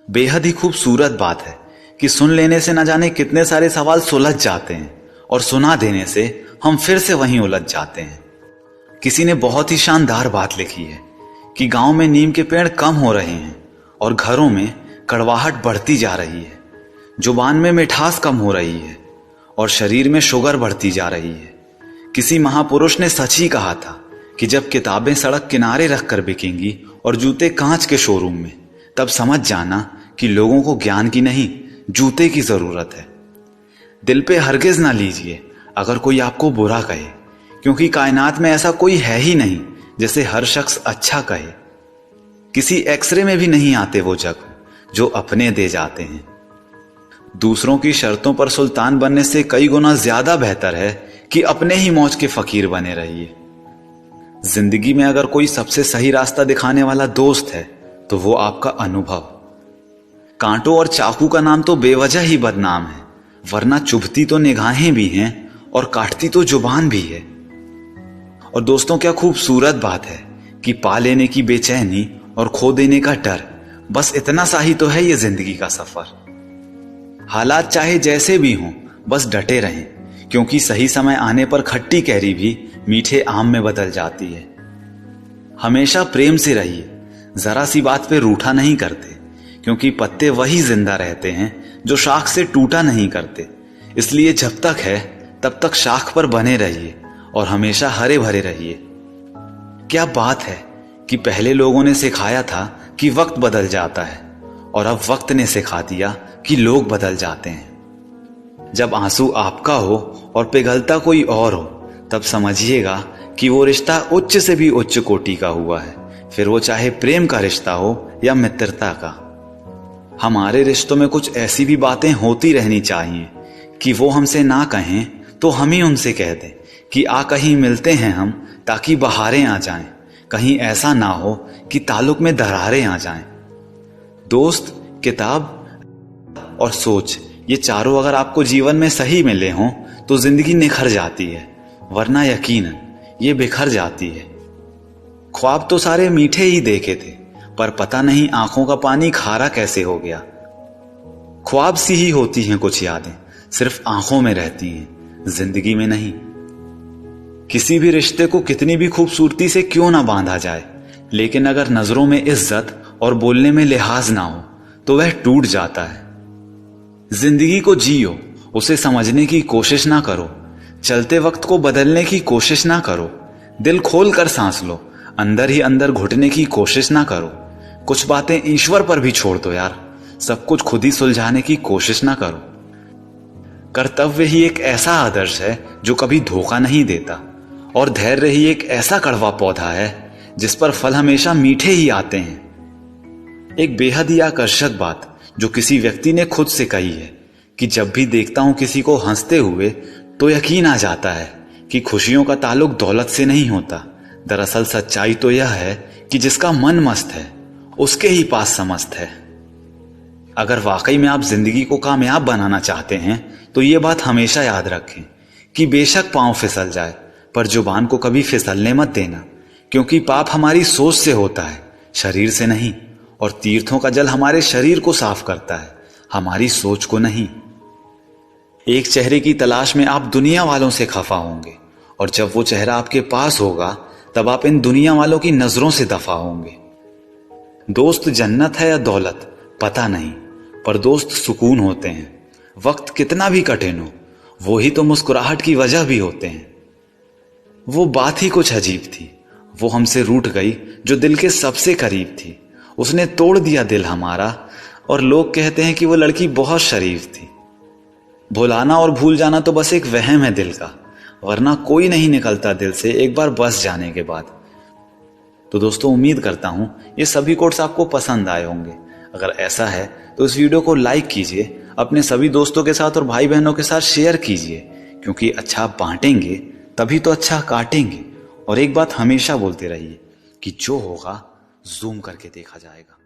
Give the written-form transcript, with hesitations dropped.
बेहद ही खूबसूरत बात है कि सुन लेने से न जाने कितने सारे सवाल सुलझ जाते हैं और सुना देने से हम फिर से वहीं उलझ जाते हैं। किसी ने बहुत ही शानदार बात लिखी है कि गांव में नीम के पेड़ कम हो रहे हैं और घरों में कड़वाहट बढ़ती जा रही है, जुबान में मिठास कम हो रही है और शरीर में शुगर बढ़ती जा रही है। किसी महापुरुष ने सच ही कहा था कि जब किताबें सड़क किनारे रखकर बिकेंगी और जूते कांच के शोरूम में, तब समझ जाना कि लोगों को ज्ञान की नहीं जूते की जरूरत है। दिल पे हरगिज ना लीजिए अगर कोई आपको बुरा कहे, क्योंकि कायनात में ऐसा कोई है ही नहीं जिसे हर शख्स अच्छा कहे। किसी एक्सरे में भी नहीं आते वो जख्म जो अपने दे जाते हैं। दूसरों की शर्तों पर सुल्तान बनने से कई गुना ज्यादा बेहतर है कि अपने ही मौज के फकीर बने रहिए। जिंदगी में अगर कोई सबसे सही रास्ता दिखाने वाला दोस्त है तो वो आपका अनुभव। कांटों और चाकू का नाम तो बेवजह ही बदनाम है, वरना चुभती तो निगाहें भी हैं और काटती तो जुबान भी है। और दोस्तों, क्या खूबसूरत बात है कि पा लेने की बेचैनी और खो देने का डर, बस इतना सा ही तो है ये जिंदगी का सफर। हालात चाहे जैसे भी हों, बस डटे रहें, क्योंकि सही समय आने पर खट्टी कैरी भी मीठे आम में बदल जाती है। हमेशा प्रेम से रहिए, जरा सी बात पे रूठा नहीं करते, क्योंकि पत्ते वही जिंदा रहते हैं जो शाख से टूटा नहीं करते। इसलिए जब तक है तब तक शाख पर बने रहिए और हमेशा हरे भरे रहिए। क्या बात है कि पहले लोगों ने सिखाया था कि वक्त बदल जाता है और अब वक्त ने सिखा दिया कि लोग बदल जाते हैं। जब आंसू आपका हो और पिघलता कोई और हो, तब समझिएगा कि वो रिश्ता उच्च से भी उच्च कोटि का हुआ है, फिर वो चाहे प्रेम का रिश्ता हो या मित्रता का। हमारे रिश्तों में कुछ ऐसी भी बातें होती रहनी चाहिए कि वो हमसे ना कहें तो हम ही उनसे कह दें कि आ कहीं मिलते हैं हम, ताकि बहारें आ जाएं। कहीं ऐसा ना हो कि ताल्लुक में दरारें आ जाएं। दोस्त, किताब और सोच, ये चारों अगर आपको जीवन में सही मिले हों तो जिंदगी निखर जाती है, वरना यकीनन ये बिखर जाती है। ख्वाब तो सारे मीठे ही देखे थे, पर पता नहीं आंखों का पानी खारा कैसे हो गया। ख्वाब सी ही होती हैं कुछ यादें, सिर्फ आंखों में रहती हैं, जिंदगी में नहीं। किसी भी रिश्ते को कितनी भी खूबसूरती से क्यों ना बांधा जाए, लेकिन अगर नजरों में इज्जत और बोलने में लिहाज ना हो तो वह टूट जाता है। जिंदगी को जियो, उसे समझने की कोशिश ना करो, चलते वक्त को बदलने की कोशिश ना करो। दिल खोल कर सांस लो, अंदर ही अंदर घुटने की कोशिश ना करो। कुछ बातें ईश्वर पर भी छोड़ दो यार, सब कुछ खुद ही सुलझाने की कोशिश ना करो। कर्तव्य ही एक ऐसा आदर्श है जो कभी धोखा नहीं देता, और धैर्य ही एक ऐसा कड़वा पौधा है जिस पर फल हमेशा मीठे ही आते हैं। एक बेहद ही आकर्षक बात जो किसी व्यक्ति ने खुद से कही है कि जब भी देखता हूं किसी को हंसते हुए तो यकीन आ जाता है कि खुशियों का ताल्लुक दौलत से नहीं होता। दरअसल सच्चाई तो यह है कि जिसका मन मस्त है उसके ही पास समस्त है। अगर वाकई में आप जिंदगी को कामयाब बनाना चाहते हैं तो ये बात हमेशा याद रखें कि बेशक पांव फिसल जाए, पर जुबान को कभी फिसलने मत देना, क्योंकि पाप हमारी सोच से होता है, शरीर से नहीं। और तीर्थों का जल हमारे शरीर को साफ करता है, हमारी सोच को नहीं। एक चेहरे की तलाश में आप दुनिया वालों से खफा होंगे, और जब वो चेहरा आपके पास होगा तब आप इन दुनिया वालों की नजरों से दफा होंगे। दोस्त जन्नत है या दौलत पता नहीं, पर दोस्त सुकून होते हैं। वक्त कितना भी कठिन हो, वो ही तो मुस्कुराहट की वजह भी होते हैं। वो बात ही कुछ अजीब थी, वो हमसे रूठ गई जो दिल के सबसे करीब थी। उसने तोड़ दिया दिल हमारा, और लोग कहते हैं कि वो लड़की बहुत शरीफ थी। भुलाना और भूल जाना तो बस एक वहम है दिल का, वरना कोई नहीं निकलता दिल से एक बार बस जाने के बाद। तो दोस्तों, उम्मीद करता हूं ये सभी कोट्स आपको पसंद आए होंगे। अगर ऐसा है तो इस वीडियो को लाइक कीजिए, अपने सभी दोस्तों के साथ और भाई बहनों के साथ शेयर कीजिए, क्योंकि अच्छा बांटेंगे तभी तो अच्छा काटेंगे। और एक बात हमेशा बोलते रहिए कि जो होगा जूम करके देखा जाएगा।